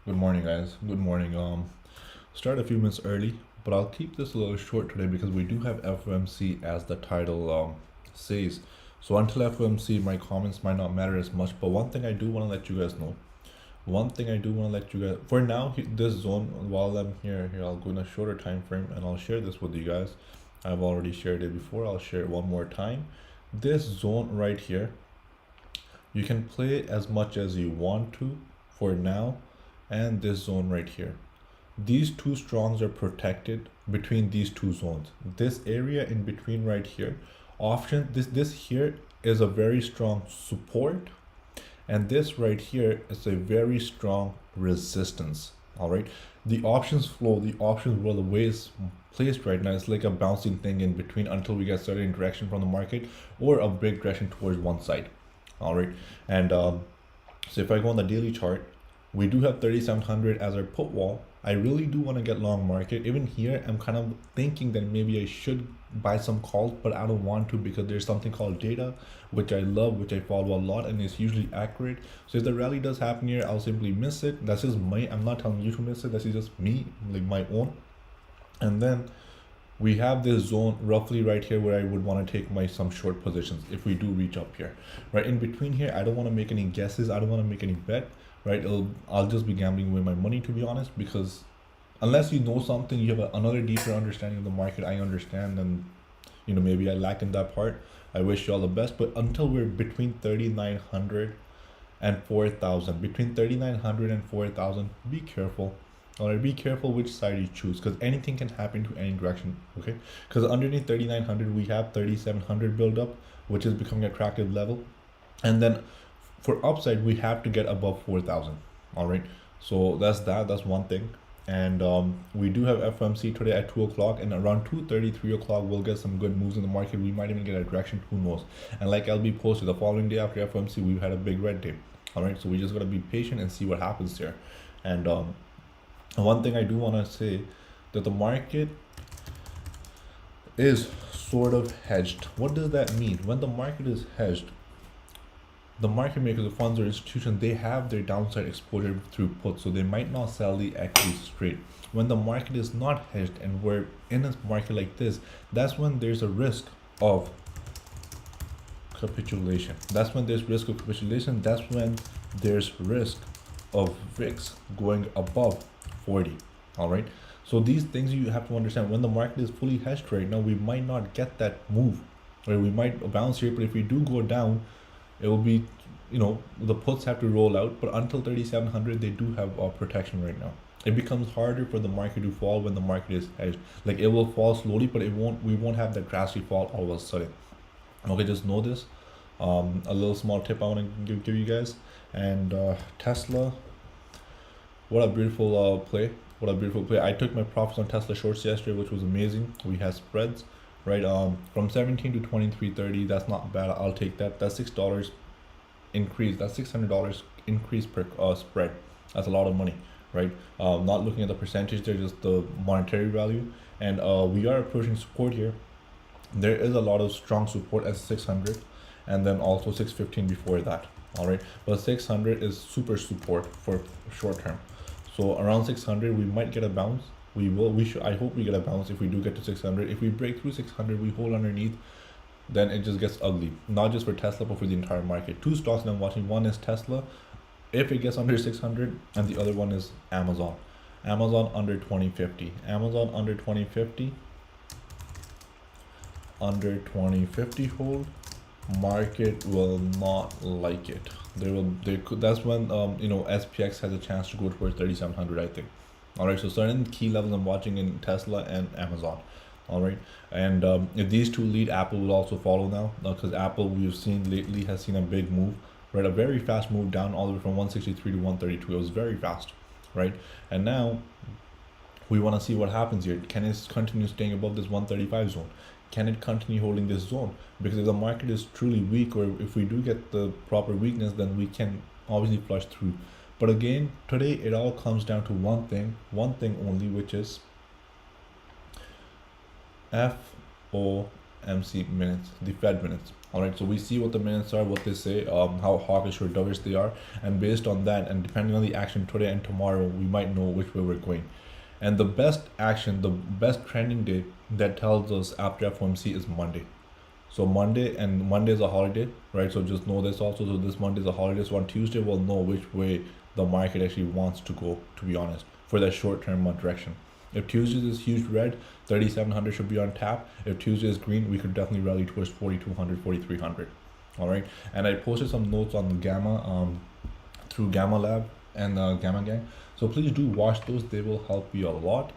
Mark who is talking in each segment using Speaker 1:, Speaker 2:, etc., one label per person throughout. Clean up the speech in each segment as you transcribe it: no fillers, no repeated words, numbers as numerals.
Speaker 1: Good morning, guys. Good morning. Start a few minutes early, but I'll keep this a little short today because we do have FOMC as the title says. So until FOMC, my comments might not matter as much. But one thing I do want to let you guys know. One thing I do want to let you guys. For now, this zone. While I'm here, I'll go in a shorter time frame and I'll share this with you guys. I've already shared it before. I'll share it one more time. This zone right here, you can play as much as you want to for now, and this zone right here. These two strongs are protected between these two zones. This area in between right here, option this here is a very strong support, and this right here is a very strong resistance. All right, the options flow, the options where the way is placed right now is like a bouncing thing in between until we get certain direction from the market or a big direction towards one side. All right, and so if I go on the daily chart, we do have 3700 as our put wall. I really do want to get long market. Even here, I'm kind of thinking that maybe I should buy some calls, but I don't want to because there's something called data, which I love, which I follow a lot, and it's usually accurate. So if the rally does happen here, I'll simply miss it. That's just I'm not telling you to miss it. That's just me, like my own. And then we have this zone roughly right here where I would want to take my some short positions if we do reach up here. Right in between here, I don't want to make any guesses. I don't want to make any bet. Right, I'll just be gambling with my money, to be honest, because unless you know something, you have another deeper understanding of the market. I understand, and maybe I lack in that part. I wish you all the best, but until we're between 3900 and 4000, between 3900 and 4000, be careful. All right, be careful which side you choose, because anything can happen to any direction. Okay, because underneath 3900 we have 3700 build up, which is becoming an attractive level, and then for upside we have to get above 4000. All right, so that's one thing. And we do have FOMC today at 2 o'clock, and around 2:30, 3 o'clock we'll get some good moves in the market. We might even get a direction, who knows. And like LB posted, the following day after FOMC we've had a big red day. All right, so we just got to be patient and see what happens there. And one thing I do want to say, that the market is sort of hedged. What does that mean? When the market is hedged, the market makers, the funds or institutions, they have their downside exposure through puts, so they might not sell the equity straight. When the market is not hedged and we're in a market like this, that's when there's a risk of capitulation. That's when there's risk of capitulation. That's when there's risk of VIX going above 40. All right. So these things you have to understand. When the market is fully hedged right now, we might not get that move, or we might bounce here. But if we do go down, it will be, the puts have to roll out, but until 3700 they do have protection right now. It becomes harder for the market to fall when the market is hedged. Like, it will fall slowly, but we won't have that drastic fall all of a sudden. Okay, just know this. A little small tip I want to give you guys. And Tesla, what a beautiful play. What a beautiful play. I took my profits on Tesla shorts yesterday, which was amazing. We had spreads, right? From 17 to 23.30. That's not bad. I'll take that. That's $6 increase. That's $600 increase per spread. That's a lot of money, right? Not looking at the percentage there, just the monetary value. And we are approaching support here. There is a lot of strong support at 600, and then also 615 before that. All right, but 600 is super support for short term. So around 600 we might get a bounce. We should, I hope we get a bounce if we do get to 600. If we break through 600, we hold underneath, then it just gets ugly. Not just for Tesla, but for the entire market. Two stocks that I'm watching. One is Tesla, if it gets under 600, and the other one is Amazon. Amazon under 2050. Amazon under 2050. Under 2050 hold. Market will not like it. They could. That's when SPX has a chance to go towards 3700, I think. All right, so certain key levels I'm watching in Tesla and Amazon. All right, and if these two lead, Apple will also follow now, because Apple, we've seen lately, has seen a big move, right? A very fast move down all the way from 163 to 132. It was very fast, right? And now we want to see what happens here. Can it continue staying above this 135 zone? Can it continue holding this zone? Because if the market is truly weak, or if we do get the proper weakness, then we can obviously flush through. But again, today it all comes down to one thing only, which is FOMC. FOMC minutes, the Fed minutes. All right, so we see what the minutes are, what they say, how hawkish or dovish they are, and based on that, and depending on the action today and tomorrow, we might know which way we're going. And the best action, the best trending day that tells us after FOMC is Monday. So Monday, and Monday is a holiday, right? So just know this also. So this Monday is a holiday. So on Tuesday, we'll know which way the market actually wants to go, to be honest, for that short-term direction. If Tuesday is huge red, 3,700 should be on tap. If Tuesday is green, we could definitely rally towards 4,200, 4,300. All right. And I posted some notes on the Gamma through Gamma Lab and Gamma Gang. So please do watch those. They will help you a lot.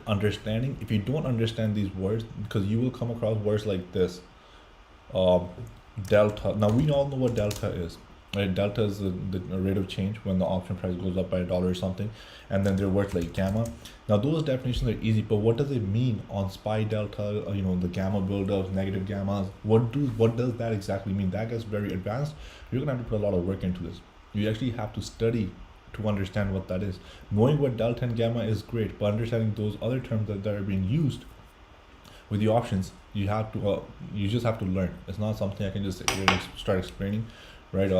Speaker 1: Understanding. If you don't understand these words, because you will come across words like this. Delta. Now we all know what delta is. Right? Delta is the rate of change when the option price goes up by $1 or something, and then there are words like gamma. Now those definitions are easy, but what does it mean on SPY delta? The gamma buildups, negative gammas. What does that exactly mean? That gets very advanced. You're gonna have to put a lot of work into this. You actually have to study to understand what that is. Knowing what delta and gamma is great, but understanding those other terms that are being used with the options, you have to you just have to learn. It's not something I can just start explaining, right?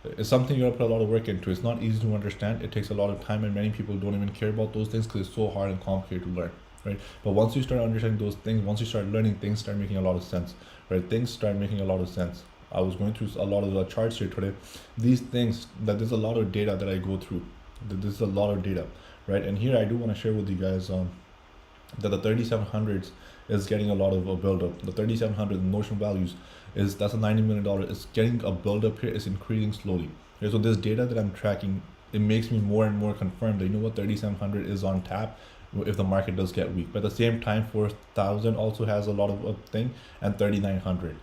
Speaker 1: It's something you gotta put a lot of work into. It's not easy to understand. It takes a lot of time, and many people don't even care about those things because it's so hard and complicated to learn, right? But once you start understanding those things, once you start learning, things start making a lot of sense, right? Things start making a lot of sense. I was going through a lot of the charts here today. These things, that there's a lot of data that I go through. There's a lot of data, right? And here I do want to share with you guys that the 3700s is getting a lot of a build-up. The 3700 notional values that's a $90 million. It's getting a build-up here. It's increasing slowly. Okay, so this data that I'm tracking, it makes me more and more confirmed that 3700 is on tap if the market does get weak. But at the same time, 4000 also has a lot of a thing, and 3900.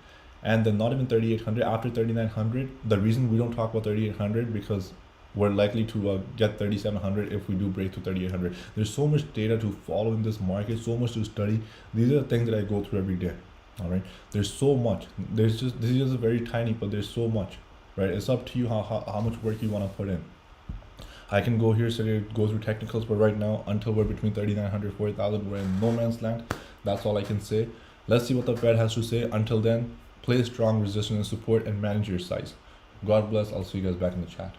Speaker 1: And then not even 3800. After 3900, the reason we don't talk about 3800 because we're likely to get 3700 if we do break to 3800. There's so much data to follow in this market, so much to study. These are the things that I go through every day. All right, there's so much. This is just very tiny, but there's so much, right? It's up to you how much work you want to put in. I can go here, go through technicals, but right now, until we're between 3900 4000, we're in no man's land. That's all I can say. Let's see what the Fed has to say. Until then, play strong resistance and support and manage your size. God bless. I'll see you guys back in the chat.